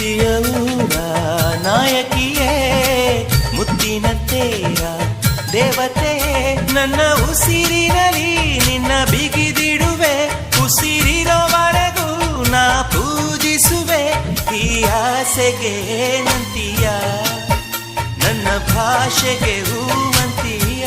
ಪ್ರೀತಿಯ ಊರ ನಾಯಕಿಯೇ ಮುತ್ತಿನ ತೇರ ದೇವತೆ ನನ್ನ ಉಸಿರಿನಲ್ಲಿ ನಿನ್ನ ಬಿಗಿದಿಡುವೆ ಉಸಿರಿರೋವರೆಗೂ ನಾ ಪೂಜಿಸುವೆ ಈ ಆಸೆಗೆ ನಂತೀಯ ನನ್ನ ಭಾಷೆಗೆ ಹೂವಂತೀಯ